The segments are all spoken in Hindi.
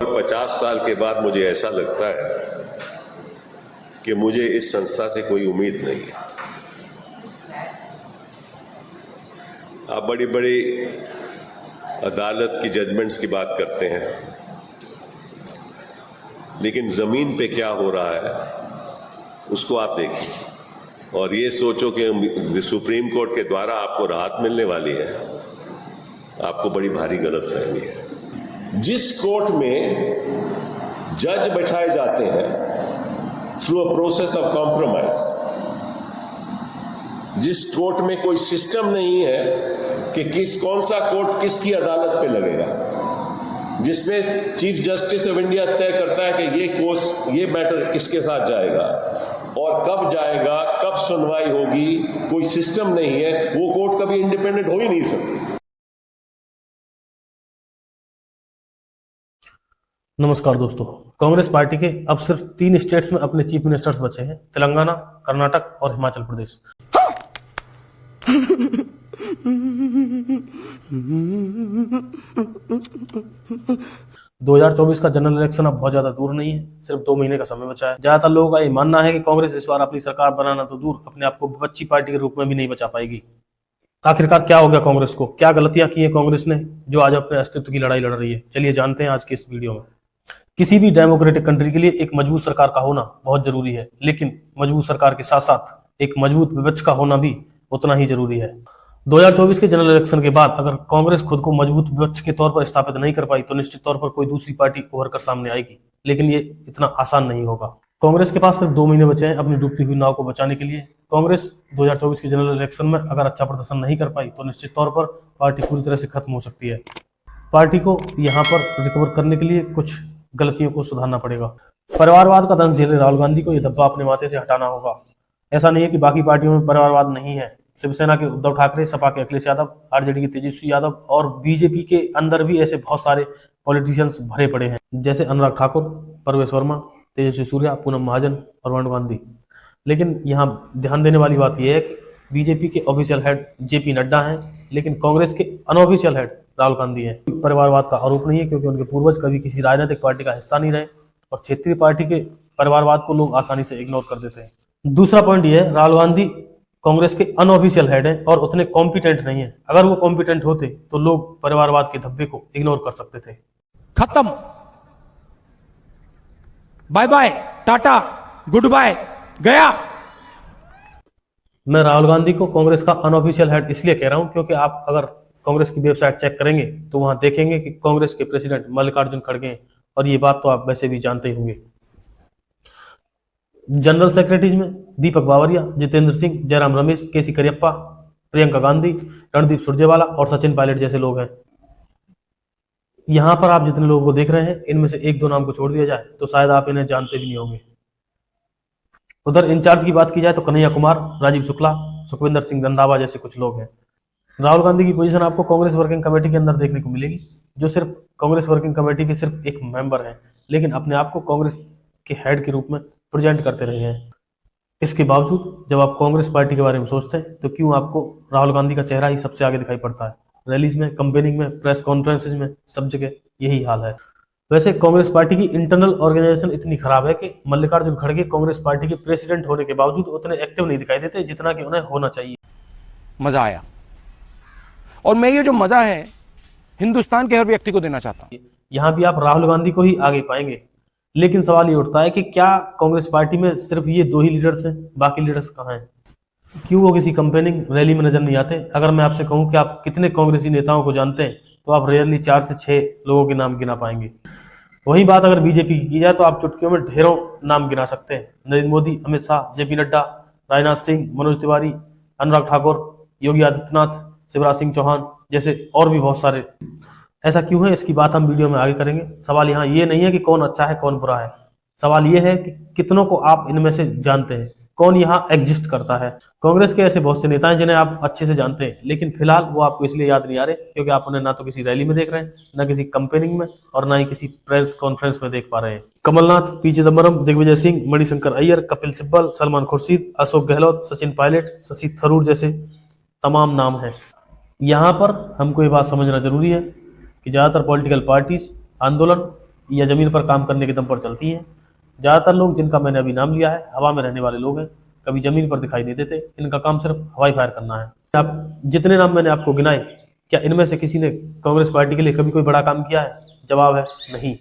50 साल के बाद मुझे ऐसा लगता है कि मुझे इस संस्था से कोई उम्मीद नहीं है। आप बड़ी बड़ी अदालत की जजमेंट्स की बात करते हैं, लेकिन जमीन पे क्या हो रहा है उसको आप देखिए और ये सोचो कि सुप्रीम कोर्ट के द्वारा आपको राहत मिलने वाली है, आपको बड़ी भारी गलतफहमी है। जिस कोर्ट में जज बैठाए जाते हैं through a process of compromise, जिस कोर्ट में कोई सिस्टम नहीं है कि कौन सा कोर्ट किसकी अदालत पे लगेगा, जिसमें चीफ जस्टिस ऑफ इंडिया तय करता है कि ये मैटर किसके साथ जाएगा और कब जाएगा, कब सुनवाई होगी, कोई सिस्टम नहीं है, वो कोर्ट कभी इंडिपेंडेंट हो ही नहीं सकती। नमस्कार दोस्तों, कांग्रेस पार्टी के अब सिर्फ 3 स्टेट्स में अपने चीफ मिनिस्टर्स बचे हैं, तेलंगाना, कर्नाटक और हिमाचल प्रदेश। 2024 का जनरल इलेक्शन अब बहुत ज्यादा दूर नहीं है, सिर्फ 2 महीने का समय बचा है। ज्यादातर लोगों का ये मानना है कि कांग्रेस इस बार अपनी सरकार बनाना तो दूर, अपने आप को विपक्षी पार्टी के रूप में भी नहीं बचा पाएगी। आखिरकार क्या हो गया कांग्रेस को, क्या गलतियां की है कांग्रेस ने जो आज अपने अस्तित्व की लड़ाई लड़ रही है? चलिए जानते हैं आज की इस वीडियो में। किसी भी डेमोक्रेटिक कंट्री के लिए एक मजबूत सरकार का होना बहुत जरूरी है, लेकिन मजबूत सरकार के साथ साथ एक मजबूत विपक्ष का होना भी उतना ही जरूरी है। 2024 के जनरल इलेक्शन के बाद अगर कांग्रेस खुद को मजबूत विपक्ष के तौर पर स्थापित नहीं कर पाई तो निश्चित तौर पर कोई दूसरी पार्टी उभर कर सामने आएगी, लेकिन ये इतना आसान नहीं होगा। कांग्रेस के पास सिर्फ 2 महीने बचे हैं अपनी डूबती हुई नाव को बचाने के लिए। कांग्रेस 2024 के जनरल इलेक्शन में अगर अच्छा प्रदर्शन नहीं कर पाई तो निश्चित तौर पर पार्टी पूरी तरह से खत्म हो सकती है। पार्टी को यहाँ पर रिकवर करने के लिए कुछ गलतियों को सुधारना पड़ेगा। परिवारवाद का दंश झेले राहुल गांधी को यह धब्बा अपने माथे से हटाना होगा। ऐसा नहीं है कि बाकी पार्टियों में परिवारवाद नहीं है। शिवसेना के उद्धव ठाकरे, सपा के अखिलेश यादव, आरजेडी के तेजस्वी यादव और बीजेपी के अंदर भी ऐसे बहुत सारे पॉलिटिशियंस भरे पड़े हैं, जैसे अनुराग ठाकुर, परवेश वर्मा, तेजस्वी सूर्या, पूनम महाजन और वरुण गांधी। लेकिन यहाँ ध्यान देने वाली बात यह है कि बीजेपी के ऑफिशियल हेड जेपी नड्डा हैं, लेकिन कांग्रेस के अनऑफिशियल हेड राहुल गांधी हैं। परिवारवाद का आरोप नहीं है क्योंकि उनके पूर्वज कभी किसी राजनीतिक पार्टी का हिस्सा नहीं रहे और क्षेत्रीय पार्टी के परिवारवाद को लोग आसानी से इग्नोर कर देते हैं। दूसरा पॉइंट यह है, राहुल गांधी कांग्रेस के अनऑफिशियल हेड हैं और उतने कॉम्पिटेंट नहीं है। अगर वो कॉम्पिटेंट होते तो लोग परिवारवाद के धब्बे को इग्नोर कर सकते थे। खत्म, bye bye, tata, goodbye, गया। मैं राहुल गांधी को कांग्रेस का अनऑफिशियल हेड इसलिए कह रहा हूं क्योंकि आप अगर कांग्रेस की वेबसाइट चेक करेंगे तो वहां देखेंगे कि कांग्रेस के प्रेसिडेंट मल्लिकार्जुन खड़गे हैं, और ये बात तो आप वैसे भी जानते ही होंगे। जनरल सेक्रेटरीज में दीपक बावरिया, जितेंद्र सिंह, जयराम रमेश, केसी करियप्पा, प्रियंका गांधी, रणदीप सुरजेवाला और सचिन पायलट जैसे लोग हैं। यहां पर आप जितने लोगों को देख रहे हैं, इनमें से 1-2 नाम को छोड़ दिया जाए तो शायद आप इन्हें जानते भी नहीं होंगे। उधर इंचार्ज की बात की जाए तो कन्हैया कुमार, राजीव शुक्ला, सुखविंदर सिंह रंधावा जैसे कुछ लोग हैं। राहुल गांधी की पोजीशन आपको कांग्रेस वर्किंग कमेटी के अंदर देखने को मिलेगी, जो सिर्फ कांग्रेस वर्किंग कमेटी के सिर्फ एक मेंबर हैं, लेकिन अपने आप को कांग्रेस के हेड के रूप में प्रेजेंट करते रहे हैं। इसके बावजूद जब आप कांग्रेस पार्टी के बारे में सोचते हैं तो क्यों आपको राहुल गांधी का चेहरा ही सबसे आगे दिखाई पड़ता है? रैलीज में, कैंपेनिंग में, प्रेस कॉन्फ्रेंसेज में, सब जगह यही हाल है। वैसे कांग्रेस पार्टी की इंटरनल ऑर्गेनाइजेशन इतनी खराब है कि मल्लिकार्जुन खड़गे कांग्रेस पार्टी के प्रेसिडेंट होने के बावजूद उतने एक्टिव नहीं दिखाई देते जितना कि उन्हें होना चाहिए। मजा आया, और मैं ये जो मजा है हिंदुस्तान के हर व्यक्ति को देना चाहता हूं। यहाँ भी आप राहुल गांधी को ही आगे पाएंगे, लेकिन सवाल ये उठता है कि क्या कांग्रेस पार्टी में सिर्फ ये 2 ही लीडर्स हैं, बाकी लीडर्स कहाँ हैं? क्यों वो किसी कैंपेनिंग रैली में नजर नहीं आते? अगर मैं आपसे कहूं कि आप कितने कांग्रेसी नेताओं को जानते हैं तो आप रेयरली 4 से 6 लोगों के नाम गिना पाएंगे। वही बात अगर बीजेपी की जाए तो आप चुटकियों में ढेरों नाम गिना सकते हैं। नरेंद्र मोदी, अमित शाह, जेपी नड्डा, राजनाथ सिंह, मनोज तिवारी, अनुराग ठाकुर, योगी आदित्यनाथ, शिवराज सिंह चौहान जैसे और भी बहुत सारे। ऐसा क्यों है, इसकी बात हम वीडियो में आगे करेंगे। सवाल यहाँ ये नहीं है कि कौन अच्छा है कौन बुरा है, सवाल ये है कि कितनों को आप इनमें से जानते हैं, कौन यहाँ एग्जिस्ट करता है। कांग्रेस के ऐसे बहुत से नेता हैं जिन्हें आप अच्छे से जानते हैं, लेकिन फिलहाल वो आपको इसलिए याद नहीं आ रहे क्योंकि आप उन्हें ना तो किसी रैली में देख रहे हैं, ना किसी कैंपेनिंग में, और ना ही किसी प्रेस कॉन्फ्रेंस में देख पा रहे हैं। कमलनाथ, पी चिदम्बरम, दिग्विजय सिंह, मणिशंकर अय्यर, कपिल सिब्बल, सलमान खुर्शीद, अशोक गहलोत, सचिन पायलट, शशि थरूर जैसे तमाम नाम हैं। यहाँ पर हमको ये बात समझना जरूरी है कि ज्यादातर पॉलिटिकल पार्टीज, आंदोलन या जमीन पर काम करने के दम पर चलती हैं। ज़्यादातर लोग जिनका मैंने अभी नाम लिया है हवा में रहने वाले लोग हैं, कभी जमीन पर दिखाई नहीं देते। इनका काम सिर्फ हवाई फायर करना है। आप जितने नाम मैंने आपको गिनाए, क्या इनमें से किसी ने कांग्रेस पार्टी के लिए कभी कोई बड़ा काम किया है? जवाब है नहीं।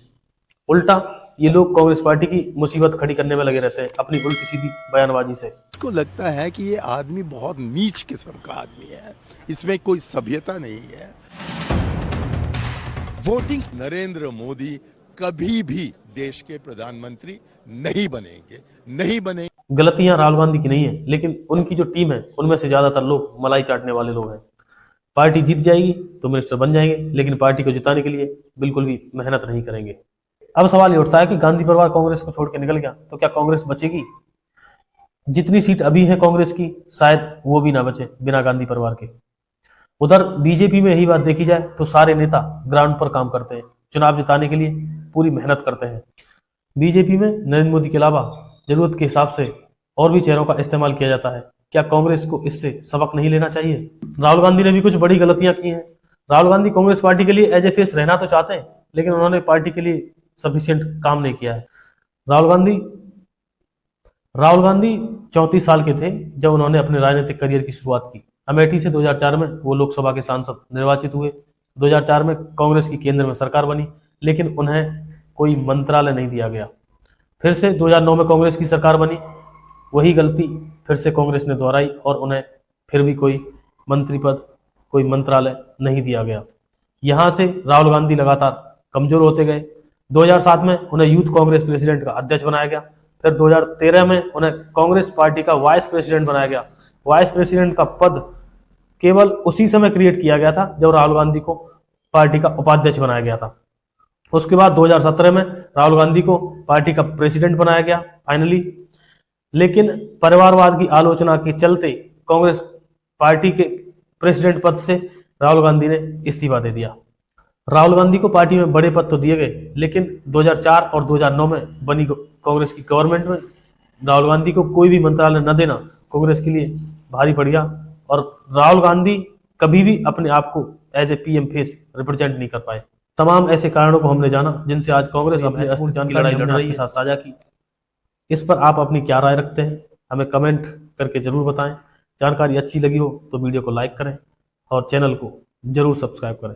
उल्टा ये लोग कांग्रेस पार्टी की मुसीबत खड़ी करने में लगे रहते हैं अपनी उल्टी सीधी बयानबाजी से। को लगता है कि ये आदमी बहुत नीच किस्म का आदमी है, इसमें कोई सभ्यता नहीं है। वोटिंग नरेंद्र मोदी कभी भी देश के प्रधानमंत्री नहीं बनेंगे। गलतियां राहुल गांधी की नहीं है, लेकिन उनकी जो टीम है उनमें से ज्यादातर लोग मलाई चाटने वाले लोग हैं। पार्टी जीत जाएगी तो मिनिस्टर बन जाएंगे, लेकिन पार्टी को जिताने के लिए बिल्कुल भी मेहनत नहीं करेंगे। अब सवाल ये उठता है कि गांधी परिवार कांग्रेस को छोड़ के निकल गया तो क्या कांग्रेस बचेगी? जितनी सीट अभी है कांग्रेस की, शायद वो भी ना बचे बिना गांधी परिवार के। उधर बीजेपी में यही बात देखी जाए तो सारे नेता ग्राउंड पर काम करते हैं, चुनाव जिताने के लिए पूरी मेहनत करते हैं। बीजेपी में नरेंद्र मोदी के अलावा जरूरत के हिसाब से और भी चेहरों का इस्तेमाल किया जाता है। क्या कांग्रेस को इससे सबक नहीं लेना चाहिए? राहुल गांधी ने भी कुछ बड़ी गलतियां की हैं। राहुल गांधी कांग्रेस पार्टी के लिए एज ए फेस रहना तो चाहते हैं, लेकिन उन्होंने पार्टी के लिए सफिशिएंट काम नहीं किया है। राहुल गांधी 34 साल के थे जब उन्होंने अपने राजनीतिक करियर की शुरुआत की। अमेठी से 2004 में वो लोकसभा के सांसद निर्वाचित हुए। 2004 में कांग्रेस की केंद्र में सरकार बनी, लेकिन उन्हें कोई मंत्रालय नहीं दिया गया। फिर से 2009 में कांग्रेस की सरकार बनी, वही गलती फिर से कांग्रेस ने दोहराई और उन्हें फिर भी कोई मंत्री पद, कोई मंत्रालय नहीं दिया गया। यहां से राहुल गांधी लगातार कमजोर होते गए। 2007 में उन्हें यूथ कांग्रेस प्रेसिडेंट का अध्यक्ष बनाया गया। फिर 2013 में उन्हें कांग्रेस पार्टी का वाइस प्रेसिडेंट बनाया गया। वाइस प्रेसिडेंट का पद केवल उसी समय क्रिएट किया गया था जब राहुल गांधी को पार्टी का उपाध्यक्ष बनाया गया था। उसके बाद 2017 में राहुल गांधी को पार्टी का प्रेसिडेंट बनाया गया फाइनली, लेकिन परिवारवाद की आलोचना के चलते कांग्रेस पार्टी के प्रेसिडेंट पद से राहुल गांधी ने इस्तीफा दे दिया। राहुल गांधी को पार्टी में बड़े पद तो दिए गए, लेकिन 2004 और 2009 में बनी कांग्रेस की गवर्नमेंट में राहुल गांधी को कोई भी मंत्रालय न देना कांग्रेस के लिए भारी पड़ गया और राहुल गांधी कभी भी अपने आप को as a PM face represent नहीं कर पाए। तमाम ऐसे कारणों को हमने जाना जिनसे आज कांग्रेस अपनी अस्तित्व की लड़ाई लड़ रही है, साथ साझा की। इस पर आप अपनी क्या राय रखते हैं हमें कमेंट करके जरूर बताएं। जानकारी अच्छी लगी हो तो वीडियो को लाइक करें और चैनल को जरूर सब्सक्राइब करें।